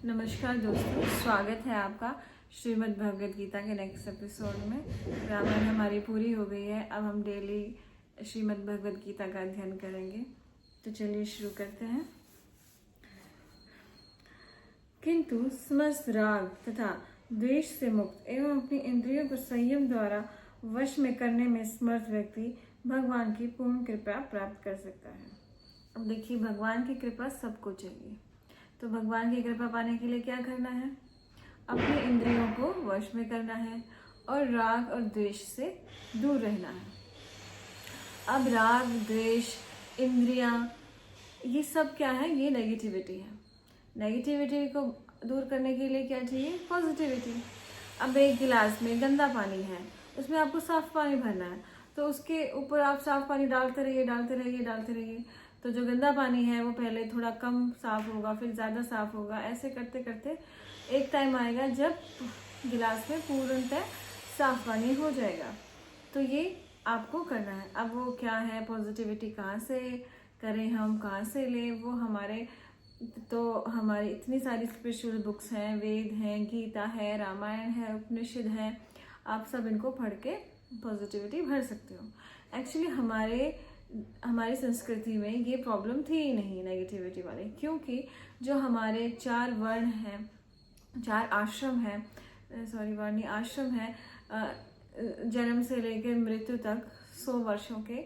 नमस्कार दोस्तों, स्वागत है आपका श्रीमद् भगवद गीता के नेक्स्ट एपिसोड में। रामायण हमारी पूरी हो गई है। अब हम डेली श्रीमद् भगवद गीता का अध्ययन करेंगे। तो चलिए शुरू करते हैं। किंतु समस्त राग तथा द्वेष से मुक्त एवं अपनी इंद्रियों को संयम द्वारा वश में करने में समर्थ व्यक्ति भगवान की पूर्ण कृपा प्राप्त कर सकता है। अब देखिए, भगवान की कृपा सबको चाहिए। तो भगवान की कृपा पाने के लिए क्या करना है? अपनी इंद्रियों को वश में करना है और राग और द्वेष से दूर रहना है। अब राग, द्वेष, इंद्रियां, ये सब क्या है? ये नेगेटिविटी है। नेगेटिविटी को दूर करने के लिए क्या चाहिए? पॉजिटिविटी। अब एक गिलास में गंदा पानी है, उसमें आपको साफ पानी भरना है, तो उसके ऊपर आप साफ पानी डालते रहिए। तो जो गंदा पानी है वो पहले थोड़ा कम साफ होगा, फिर ज़्यादा साफ होगा। ऐसे करते करते एक टाइम आएगा जब गिलास में पूर्णतः साफ पानी हो जाएगा। तो ये आपको करना है। अब वो क्या है? पॉजिटिविटी कहाँ से करें हम, कहाँ से लें? वो हमारी इतनी सारी स्पिरिचुअल बुक्स हैं, वेद हैं, गीता है, रामायण है, उपनिषद है। आप सब इनको पढ़ के पॉजिटिविटी भर सकते हो। एक्चुअली हमारी संस्कृति में ये प्रॉब्लम थी ही नहीं नेगेटिविटी वाली, क्योंकि जो हमारे 4 वर्ण हैं, 4 आश्रम हैं, आश्रम है, जन्म से लेकर मृत्यु तक 100 वर्षों के।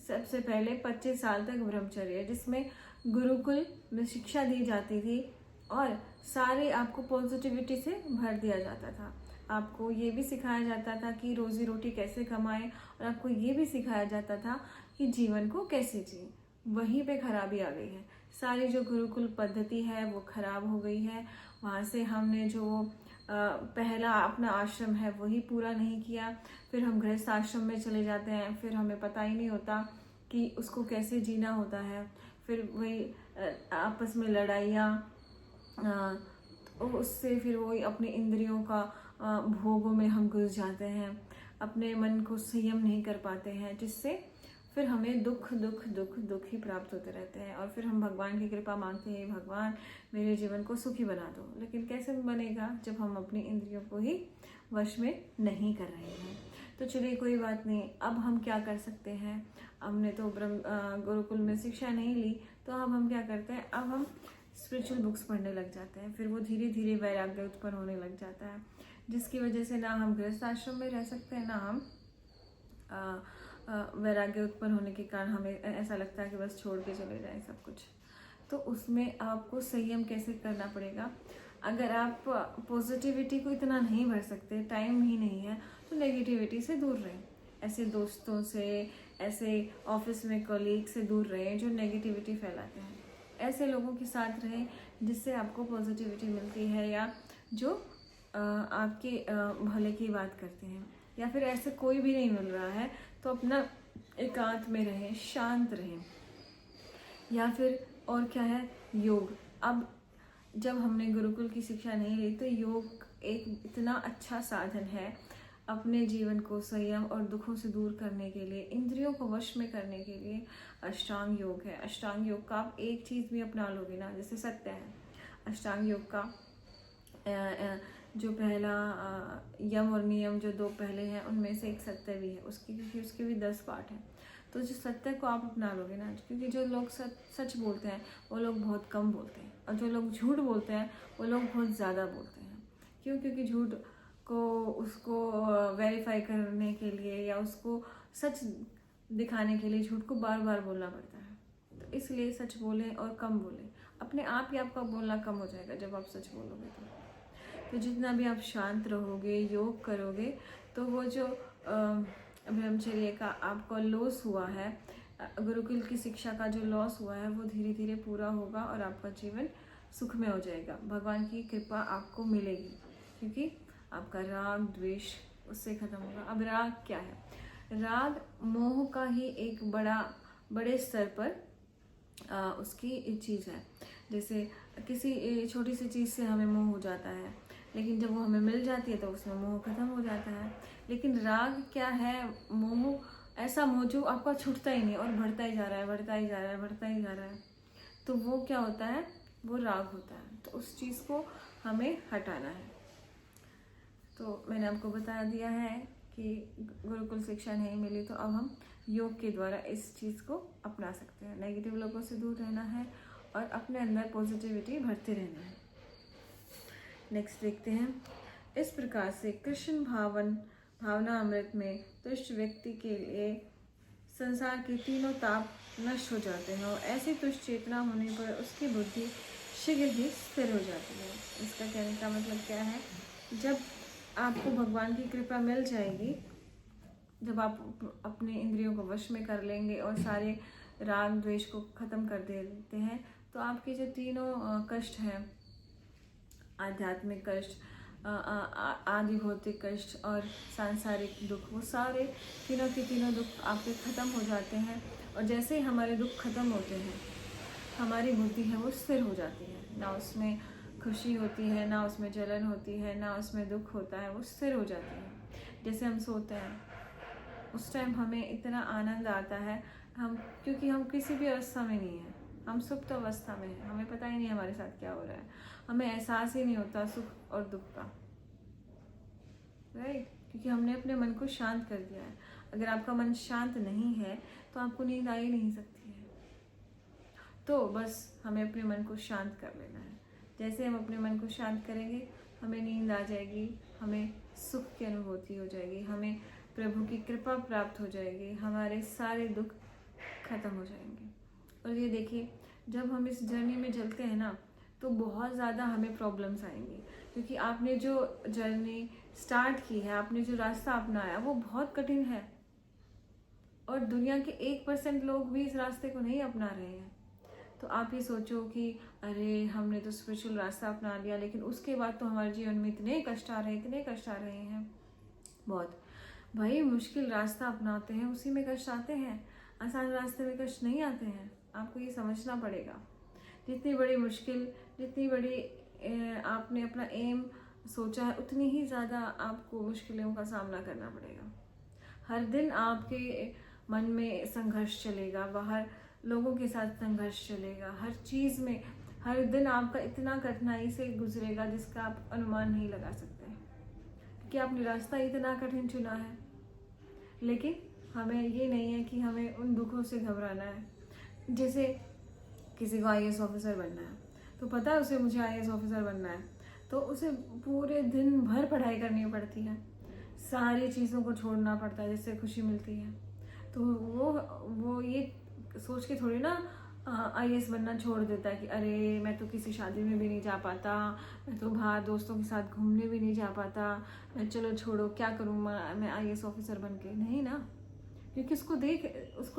सबसे पहले 25 साल तक ब्रह्मचर्य, जिसमें गुरुकुल में शिक्षा दी जाती थी और सारे आपको पॉजिटिविटी से भर दिया जाता था। आपको ये भी सिखाया जाता था कि रोजी रोटी कैसे कमाएं, और आपको ये भी सिखाया जाता था कि जीवन को कैसे जिए। वहीं पे खराबी आ गई है। सारी जो गुरुकुल पद्धति है वो खराब हो गई है। वहाँ से हमने जो पहला अपना आश्रम है वही पूरा नहीं किया। फिर हम गृहस्थ आश्रम में चले जाते हैं, फिर हमें पता ही नहीं होता कि उसको कैसे जीना होता है। फिर वही आपस में लड़ाइयाँ, उससे फिर वही अपनी इंद्रियों का भोगों में हम घुस जाते हैं। अपने मन को संयम नहीं कर पाते हैं, जिससे फिर हमें दुख ही प्राप्त होते रहते हैं। और फिर हम भगवान की कृपा मांगते हैं, भगवान मेरे जीवन को सुखी बना दो। लेकिन कैसे बनेगा जब हम अपनी इंद्रियों को ही वश में नहीं कर रहे हैं? तो चलिए, कोई बात नहीं। अब हम क्या कर सकते हैं? हमने तो गुरुकुल में शिक्षा नहीं ली, तो अब हम क्या करते हैं? अब हम स्पिरिचुअल बुक्स पढ़ने लग जाते हैं। फिर वो धीरे धीरे वैराग्य उत्पन्न होने लग जाता है, जिसकी वजह से ना हम गृहस्थ आश्रम में रह सकते हैं, ना हम वैराग्य उत्पन्न होने के कारण हमें ऐसा लगता है कि बस छोड़ के चले जाएं सब कुछ। तो उसमें आपको संयम कैसे करना पड़ेगा? अगर आप पॉजिटिविटी को इतना नहीं भर सकते, टाइम ही नहीं है, तो नेगेटिविटी से दूर रहें। ऐसे दोस्तों से, ऐसे ऑफिस में कलीग से दूर रहें जो नेगेटिविटी फैलाते हैं। ऐसे लोगों के साथ रहें जिससे आपको पॉजिटिविटी मिलती है, या जो आपके भले की बात करते हैं। या फिर ऐसे कोई भी नहीं मिल रहा है तो अपना एकांत में रहें, शांत रहें। या फिर और क्या है? योग। अब जब हमने गुरुकुल की शिक्षा नहीं ली, तो योग एक इतना अच्छा साधन है अपने जीवन को संयम और दुखों से दूर करने के लिए, इंद्रियों को वश में करने के लिए। अष्टांग योग है। अष्टांग योग का आप एक चीज़ भी अपना लोगे ना, जैसे सत्य है। अष्टांग योग का जो पहला यम और नियम, जो 2 पहले हैं, उनमें से एक सत्य भी है क्योंकि उसके भी 10 पार्ट हैं। तो जो सत्य को आप अपना लोगे ना, क्योंकि जो लोग सच बोलते हैं वो लोग बहुत कम बोलते हैं, और जो लोग झूठ बोलते हैं वो लोग बहुत ज़्यादा बोलते हैं। क्योंकि झूठ को उसको वेरीफाई करने के लिए या उसको सच दिखाने के लिए झूठ को बार बार बोलना पड़ता है। तो इसलिए सच बोलें और कम बोलें। अपने आप ही आपका बोलना कम हो जाएगा जब आप सच बोलोगे। तो जितना भी आप शांत रहोगे, योग करोगे, तो वो जो ब्रह्मचर्य का आपका लॉस हुआ है, गुरुकुल की शिक्षा का जो लॉस हुआ है, वो धीरे धीरे पूरा होगा और आपका जीवन सुखमय हो जाएगा। भगवान की कृपा आपको मिलेगी, क्योंकि आपका राग द्वेष उससे खत्म होगा। अब राग क्या है? राग मोह का ही एक बड़े स्तर पर उसकी चीज़ है। जैसे किसी छोटी सी चीज़ से हमें मोह हो जाता है, लेकिन जब वो हमें मिल जाती है तो उसमें मोह खत्म हो जाता है। लेकिन राग क्या है? मोह, ऐसा मोह जो आपका छूटता ही नहीं और बढ़ता ही जा रहा है। तो वो क्या होता है? वो राग होता है, तो उस चीज़ को हमें हटाना है। तो मैंने आपको बता दिया है कि गुरुकुल शिक्षा नहीं मिली तो अब हम योग के द्वारा इस चीज़ को अपना सकते हैं। नेगेटिव लोगों से दूर रहना है और अपने अंदर पॉजिटिविटी भरते रहना है। नेक्स्ट देखते हैं, इस प्रकार से कृष्ण भावना अमृत में तुष्ट व्यक्ति के लिए संसार के तीनों ताप नष्ट हो जाते हैं और ऐसी तुष्ट चेतना होने पर उसकी बुद्धि शीघ्र ही स्थिर हो जाती है। इसका कहने का मतलब क्या है, जब आपको भगवान की कृपा मिल जाएगी, जब आप अपने इंद्रियों को वश में कर लेंगे और सारे राग द्वेष को ख़त्म कर देते हैं, तो आपके जो तीनों कष्ट हैं, आध्यात्मिक कष्ट, आदि भौतिक कष्ट और सांसारिक दुख, वो सारे तीनों के तीनों दुख आपके ख़त्म हो जाते हैं। और जैसे ही हमारे दुख ख़त्म होते हैं, हमारी बुद्धि है वो स्थिर हो जाती है। ना उसमें खुशी होती है, ना उसमें जलन होती है, ना उसमें दुख होता है, वो स्थिर हो जाती है। जैसे हम सोते हैं उस टाइम हमें इतना आनंद आता है, क्योंकि हम किसी भी अवस्था में नहीं हैं, हम सुप्त अवस्था में हैं, हमें पता ही नहीं हमारे साथ क्या हो रहा है, हमें एहसास ही नहीं होता सुख और दुख का, राइट? क्योंकि हमने अपने मन को शांत कर दिया है। अगर आपका मन शांत नहीं है तो आपको नींद आ ही नहीं सकती है। तो बस हमें अपने मन को शांत कर लेना है। जैसे हम अपने मन को शांत करेंगे, हमें नींद आ जाएगी, हमें सुख की अनुभूति हो जाएगी, हमें प्रभु की कृपा प्राप्त हो जाएगी, हमारे सारे दुख खत्म हो जाएंगे। और ये देखिए, जब हम इस जर्नी में चलते हैं ना, तो बहुत ज़्यादा हमें प्रॉब्लम्स आएंगी, क्योंकि आपने जो जर्नी स्टार्ट की है, आपने जो रास्ता अपनाया, वो बहुत कठिन है और दुनिया के 1% लोग भी इस रास्ते को नहीं अपना रहे हैं। तो आप ये सोचो कि अरे हमने तो स्पिरिचुअल रास्ता अपना लिया, लेकिन उसके बाद तो हमारे जीवन में इतने कष्ट आ रहे हैं। बहुत भाई, मुश्किल रास्ता अपनाते हैं उसी में कष्ट आते हैं, आसान रास्ते में कष्ट नहीं आते हैं। आपको ये समझना पड़ेगा। जितनी बड़ी मुश्किल, जितनी बड़ी आपने अपना एम सोचा है, उतनी ही ज़्यादा आपको मुश्किलों का सामना करना पड़ेगा। हर दिन आपके मन में संघर्ष चलेगा, बाहर लोगों के साथ संघर्ष चलेगा, हर चीज़ में हर दिन आपका इतना कठिनाई से गुजरेगा जिसका आप अनुमान नहीं लगा सकते, कि आपने रास्ता इतना कठिन चुना है। लेकिन हमें ये नहीं है कि हमें उन दुखों से घबराना है। जैसे किसी को IAS ऑफिसर बनना है, तो पता है उसे मुझे IAS ऑफिसर बनना है, तो उसे पूरे दिन भर पढ़ाई करनी पड़ती है, सारी चीज़ों को छोड़ना पड़ता है जिससे खुशी मिलती है। तो वो ये सोच के थोड़ी ना IAS बनना छोड़ देता है कि अरे मैं तो किसी शादी में भी नहीं जा पाता, मैं तो बाहर दोस्तों के साथ घूमने भी नहीं जा पाता, मैं चलो छोड़ो क्या करूँ मैं IAS ऑफिसर बन के। नहीं ना, क्योंकि उसको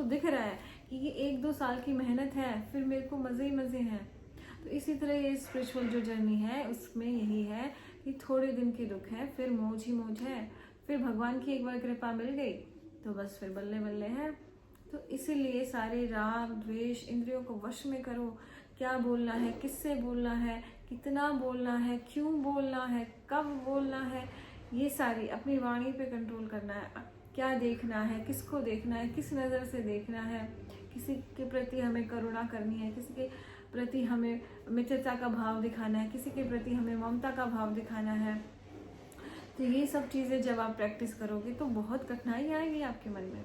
दिख रहा है कि ये 1-2 साल की मेहनत है, फिर मेरे को मज़े ही मज़े हैं। तो इसी तरह ये स्पिरिचुअल जो जर्नी है उसमें यही है कि थोड़े दिन के दुख है, फिर मौज ही मौज है, फिर भगवान की एक बार कृपा मिल गई तो बस फिर बल्ले बल्ले है। तो इसीलिए सारे राग द्वेष इंद्रियों को वश में करो। क्या बोलना है, किससे बोलना है, कितना बोलना है, क्यों बोलना है, कब बोलना है, ये सारी अपनी वाणी पे कंट्रोल करना है। क्या देखना है, किसको देखना है, किस नज़र से देखना है, किसी के प्रति हमें करुणा करनी है, किसी के प्रति हमें मित्रता का भाव दिखाना है, किसी के प्रति हमें ममता का भाव दिखाना है। तो ये सब चीज़ें जब आप प्रैक्टिस करोगे तो बहुत कठिनाई आएगी आपके मन में।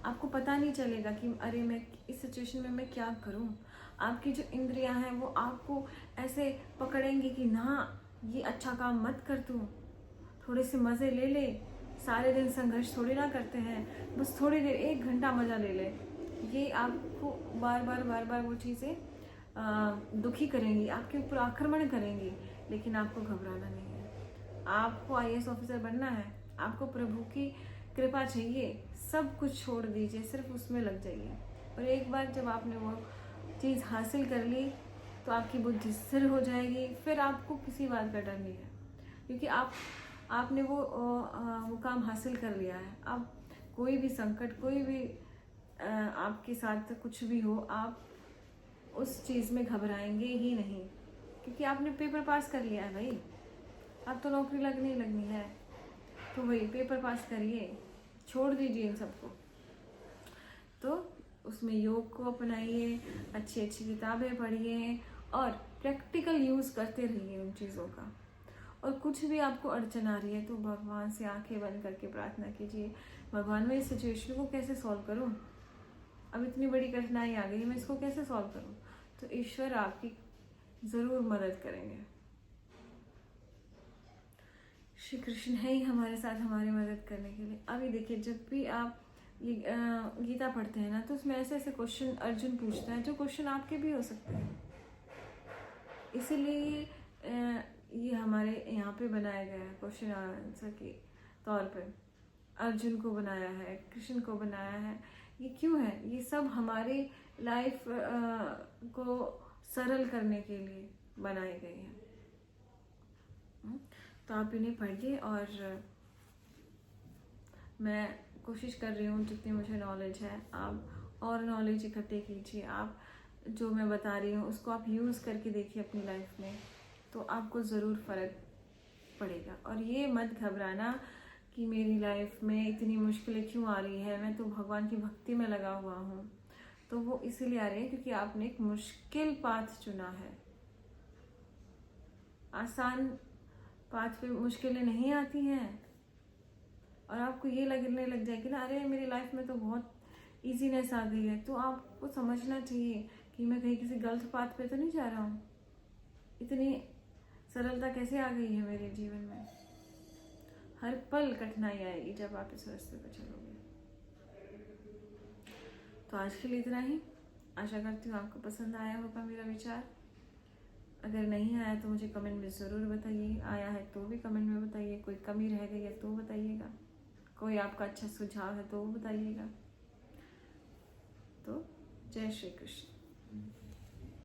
आपको पता नहीं चलेगा कि अरे मैं इस सिचुएशन में मैं क्या करूं। आपकी जो इंद्रियां हैं वो आपको ऐसे पकड़ेंगी कि ना ये अच्छा काम मत कर, तू थोड़े से मज़े ले ले, सारे दिन संघर्ष थोड़ी ना करते हैं, बस थोड़ी देर 1 घंटा मज़ा ले ले। ये आपको बार बार वो चीज़ें दुखी करेंगी, आपके ऊपर आक्रमण करेंगी। लेकिन आपको घबराना नहीं है, आपको IAS ऑफिसर बनना है, आपको प्रभु की कृपा चाहिए, सब कुछ छोड़ दीजिए, सिर्फ उसमें लग जाइए। और एक बार जब आपने वो चीज़ हासिल कर ली तो आपकी बुद्धि स्थिर हो जाएगी, फिर आपको किसी बात का डर नहीं है, क्योंकि आपने वो काम हासिल कर लिया है। अब कोई भी संकट, कोई भी आपके साथ कुछ भी हो, आप उस चीज़ में घबराएंगे ही नहीं, क्योंकि आपने पेपर पास कर लिया है भाई। अब तो नौकरी लगनी है, तो वही पेपर पास करिए, छोड़ दीजिए इन सबको। तो उसमें योग को अपनाइए, अच्छी अच्छी किताबें पढ़िए और प्रैक्टिकल यूज़ करते रहिए उन चीज़ों का। और कुछ भी आपको अड़चन आ रही है तो भगवान से आंखें बंद करके प्रार्थना कीजिए, भगवान मैं इस सिचुएशन को कैसे सॉल्व करूं, अब इतनी बड़ी कठिनाई आ गई है, मैं इसको कैसे सॉल्व करूं। तो ईश्वर आपकी ज़रूर मदद करेंगे। श्री कृष्ण है ही हमारे साथ हमारी मदद करने के लिए। अभी देखिए, जब भी आप ये गीता पढ़ते हैं ना, तो उसमें ऐसे ऐसे क्वेश्चन अर्जुन पूछता है जो क्वेश्चन आपके भी हो सकते हैं। इसीलिए ये हमारे यहाँ पे बनाया गया है, क्वेश्चन आंसर के तौर पे अर्जुन को बनाया है, कृष्ण को बनाया है। ये क्यों है? ये सब हमारी लाइफ को सरल करने के लिए बनाए गए हैं। तो आप इन्हें पढ़िए, और मैं कोशिश कर रही हूँ जितनी मुझे नॉलेज है आप और नॉलेज इकट्ठे कीजिए। आप जो मैं बता रही हूँ उसको आप यूज़ करके देखिए अपनी लाइफ में, तो आपको ज़रूर फ़र्क पड़ेगा। और ये मत घबराना कि मेरी लाइफ में इतनी मुश्किलें क्यों आ रही है, मैं तो भगवान की भक्ति में लगा हुआ हूँ। तो वो इसीलिए आ रही है क्योंकि आपने एक मुश्किल पाथ चुना है। आसान पाथ पे मुश्किलें नहीं आती हैं, और आपको ये लगने लग जाएगी ना, अरे मेरी लाइफ में तो बहुत इजीनेस आ गई है, तो आपको समझना चाहिए कि मैं कहीं किसी गलत पाथ पे तो नहीं जा रहा हूँ। इतनी सरलता कैसे आ गई है मेरे जीवन में। हर पल कठिनाई आएगी जब आप इस रास्ते पर चलोगे। तो आज के लिए इतना ही। आशा करती हूँ आपको पसंद आया होगा मेरा विचार। अगर नहीं आया तो मुझे कमेंट में ज़रूर बताइए, आया है तो भी कमेंट में बताइए, कोई कमी रह गई है तो बताइएगा, कोई आपका अच्छा सुझाव है तो बताइएगा। तो जय श्री कृष्ण।